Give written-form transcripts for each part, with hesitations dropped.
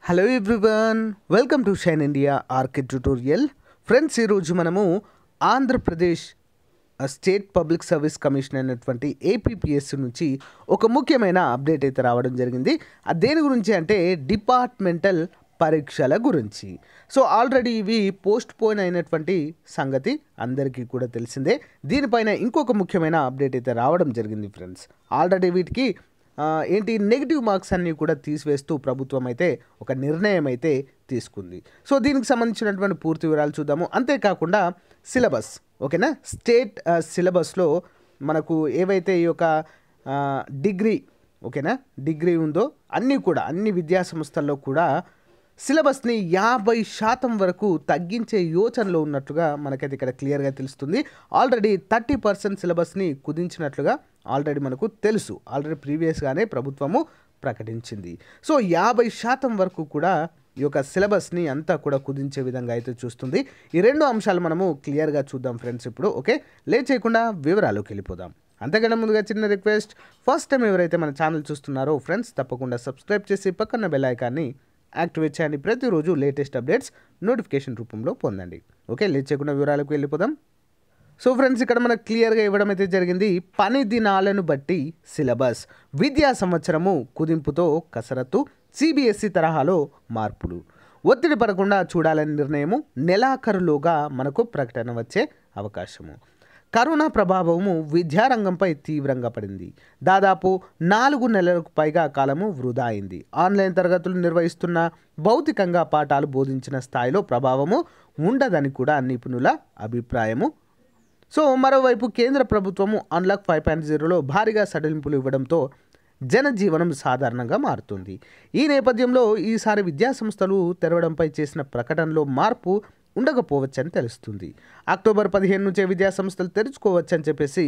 Hello everyone, welcome to shine India RK tutorial. Friends, ఈరోజు మనము Andhra Pradesh state public service commission అయినటువంటి APPSC నుంచి ఒక ముఖ్యమైన అప్డేట్ అయితే రావడం జరిగింది. దేని గురించి అంటే డిపార్ట్మెంటల్ పరీక్షల గురించి. సో ఆల్రెడీ ఇవి పోస్ట్ పోన్ అయినటువంటి సంగతి అందరికీ కూడా తెలిసిందే. దీనిపైన ఇంకొక ముఖ్యమైన అప్డేట్ అయితే రావడం జరిగింది ఫ్రెండ్స్. ఆల్రెడీ వీటికి నెగిటివ్ మార్క్స్ అన్నీ కూడా తీసివేస్తూ ప్రభుత్వం అయితే ఒక నిర్ణయం అయితే తీసుకుంది. సో దీనికి సంబంధించినటువంటి పూర్తి వివరాలు చూద్దాము. అంతేకాకుండా సిలబస్, ఓకేనా, స్టేట్ సిలబస్లో మనకు ఏవైతే ఈ యొక్క డిగ్రీ, ఓకేనా, డిగ్రీ ఉందో అన్ని విద్యా సంస్థల్లో కూడా సిలబస్ని 50% వరకు తగ్గించే యోచనలో ఉన్నట్లుగా మనకైతే ఇక్కడ క్లియర్గా తెలుస్తుంది. ఆల్రెడీ 30% సిలబస్ని కుదించినట్లుగా ఆల్రెడీ మనకు తెలుసు. ఆల్రెడీ ప్రీవియస్గానే ప్రభుత్వము ప్రకటించింది. సో 50% వరకు కూడా ఈ యొక్క సిలబస్ని అంతా కూడా కుదించే విధంగా అయితే చూస్తుంది. ఈ రెండు అంశాలు మనము క్లియర్గా చూద్దాం ఫ్రెండ్స్ ఇప్పుడు. ఓకే, లేట్ చేయకుండా వివరాల్లోకి వెళ్ళిపోదాం. అంతకన్నా ముందుగా చిన్న రిక్వెస్ట్, ఫస్ట్ టైం ఎవరైతే మన ఛానల్ చూస్తున్నారో ఫ్రెండ్స్ తప్పకుండా సబ్స్క్రైబ్ చేసి పక్కన బెల్ ఐకాన్ని యాక్టివేట్ చేయండి. ప్రతిరోజు లేటెస్ట్ అప్డేట్స్ నోటిఫికేషన్ రూపంలో పొందండి. ఓకే, లేట్ చేయకుండా వివరాలకు వెళ్ళిపోదాం. సో ఫ్రెండ్స్, ఇక్కడ మనకు క్లియర్గా ఇవ్వడం అయితే జరిగింది. పని దినాలను బట్టి సిలబస్, విద్యా సంవత్సరము కుదింపుతో కసరత్తు, సిబిఎస్ఈ తరహాలో మార్పులు, ఒత్తిడి పడకుండా చూడాలని నిర్ణయము, నెలాఖరులోగా మనకు ప్రకటన వచ్చే అవకాశము. కరోనా ప్రభావము విద్యారంగంపై తీవ్రంగా పడింది. దాదాపు 4 నెలలకు పైగా కాలము వృధా అయింది. ఆన్లైన్ తరగతులు నిర్వహిస్తున్న, భౌతికంగా పాఠాలు బోధించిన స్థాయిలో ప్రభావము ఉండదని కూడా నిపుణుల అభిప్రాయము. సో మరోవైపు కేంద్ర ప్రభుత్వము అన్లాక్ 5.0లో భారీగా సడలింపులు ఇవ్వడంతో జనజీవనం సాధారణంగా మారుతుంది. ఈ నేపథ్యంలో ఈసారి విద్యాసంస్థలు తెరవడంపై చేసిన ప్రకటనలో మార్పు ఉండకపోవచ్చని తెలుస్తుంది. అక్టోబర్ 15 నుంచే విద్యాసంస్థలు తెరుచుకోవచ్చని చెప్పేసి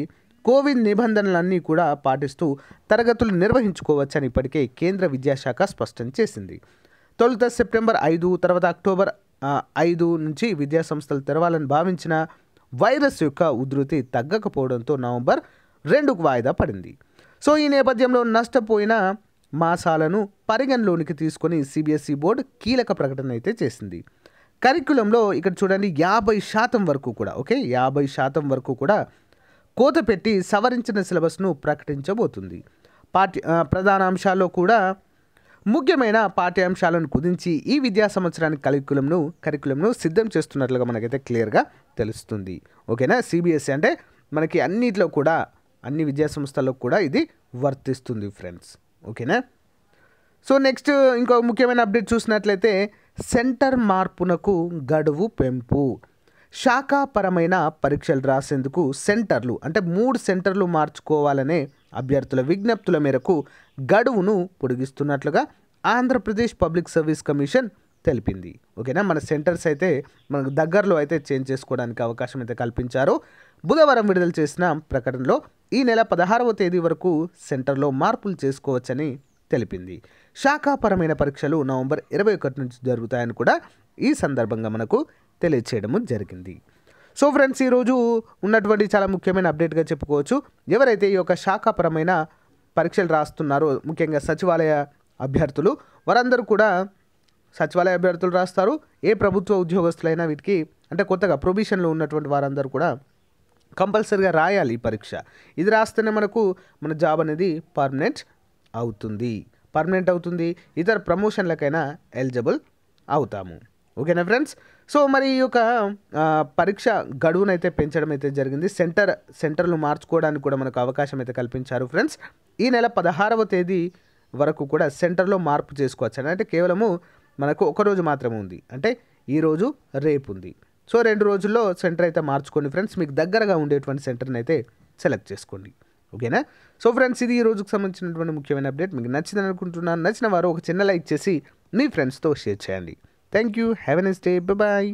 కోవిడ్ నిబంధనలన్నీ కూడా పాటిస్తూ తరగతులు నిర్వహించుకోవచ్చని ఇప్పటికే కేంద్ర విద్యాశాఖ స్పష్టం చేసింది. తొలుత సెప్టెంబర్ 5, తర్వాత అక్టోబర్ 5 నుంచి విద్యాసంస్థలు తెరవాలని భావించిన వైరస్ యొక్క ఉధృతి తగ్గకపోవడంతో నవంబర్ 2కు వాయిదా పడింది. సో ఈ నేపథ్యంలో నష్టపోయిన మాసాలను పరిగణలోనికి తీసుకొని సిబిఎస్ఈ బోర్డు కీలక ప్రకటన అయితే చేసింది. కరిక్యులంలో ఇక్కడ చూడండి 50% వరకు కూడా, ఓకే, 50% వరకు కూడా కోత పెట్టి సవరించిన సిలబస్ను ప్రకటించబోతుంది. ప్రధాన అంశాల్లో కూడా ముఖ్యమైన పాఠ్యాంశాలను కుదించి ఈ విద్యా సంవత్సరానికి కరిక్యులంను సిద్ధం చేస్తున్నట్లుగా మనకైతే క్లియర్గా తెలుస్తుంది. ఓకేనా, సిబిఎస్ఈ అంటే మనకి అన్నిట్లో కూడా, అన్ని విద్యా సంస్థల్లో కూడా ఇది వర్తిస్తుంది ఫ్రెండ్స్. ఓకేనా. సో నెక్స్ట్ ఇంకో ముఖ్యమైన అప్డేట్ చూసినట్లయితే సెంటర్ మార్పునకు గడువు పెంపు. శాఖాపరమైన పరీక్షలు రాసేందుకు సెంటర్లు, అంటే 3 సెంటర్లు మార్చుకోవాలనే అభ్యర్థుల విజ్ఞప్తుల మేరకు గడువును పొడిగిస్తున్నట్లుగా ఆంధ్రప్రదేశ్ పబ్లిక్ సర్వీస్ కమిషన్ తెలిపింది. ఓకేనా, మన సెంటర్స్ అయితే మనకు దగ్గరలో అయితే చేంజ్ చేసుకోవడానికి అవకాశం అయితే కల్పించారు. బుధవారం విడుదల చేసిన ప్రకటనలో ఈ నెల 16వ తేదీ వరకు సెంటర్లో మార్పులు చేసుకోవచ్చని తెలిపింది. శాఖాపరమైన పరీక్షలు నవంబర్ 21 నుంచి జరుగుతాయని కూడా ఈ సందర్భంగా మనకు తెలియచేయడము జరిగింది. సో ఫ్రెండ్స్, ఈరోజు ఉన్నటువంటి చాలా ముఖ్యమైన అప్డేట్గా చెప్పుకోవచ్చు. ఎవరైతే ఈ యొక్క శాఖాపరమైన పరీక్షలు రాస్తున్నారో, ముఖ్యంగా సచివాలయ అభ్యర్థులు, వారందరూ కూడా సచివాలయ అభ్యర్థులు రాస్తారు. ఏ ప్రభుత్వ ఉద్యోగస్తులైనా వీటికి, అంటే కొత్తగా ప్రొబిషన్లో ఉన్నటువంటి వారందరూ కూడా కంపల్సరీగా రాయాలి ఈ పరీక్ష. ఇది రాస్తేనే మన జాబ్ అనేది పర్మనెంట్ అవుతుంది. ఇతర ప్రమోషన్లకైనా ఎలిజిబుల్ అవుతాము. ఓకేనా ఫ్రెండ్స్. సో మరి ఈ యొక్క పరీక్ష గడువునైతే పెంచడం అయితే జరిగింది. సెంటర్లు మార్చుకోవడానికి కూడా మనకు అవకాశం అయితే కల్పించారు ఫ్రెండ్స్. ఈ నెల 16వ తేదీ వరకు కూడా సెంటర్లో మార్పు చేసుకోవచ్చు. అంటే కేవలము మనకు ఒక రోజు మాత్రమే ఉంది, అంటే ఈరోజు రేపు ఉంది. సో 2 రోజుల్లో సెంటర్ అయితే మార్చుకోండి ఫ్రెండ్స్. మీకు దగ్గరగా ఉండేటువంటి సెంటర్ని అయితే సెలెక్ట్ చేసుకోండి. ఓకేనా. సో ఫ్రెండ్స్, ఇది ఈ రోజుకు సంబంధించినటువంటి ముఖ్యమైన అప్డేట్. మీకు నచ్చిందని అనుకుంటున్నాను. నచ్చిన వారు ఒక చిన్న లైక్ చేసి మీ ఫ్రెండ్స్తో షేర్ చేయండి. Thank you. Have a nice day. Bye.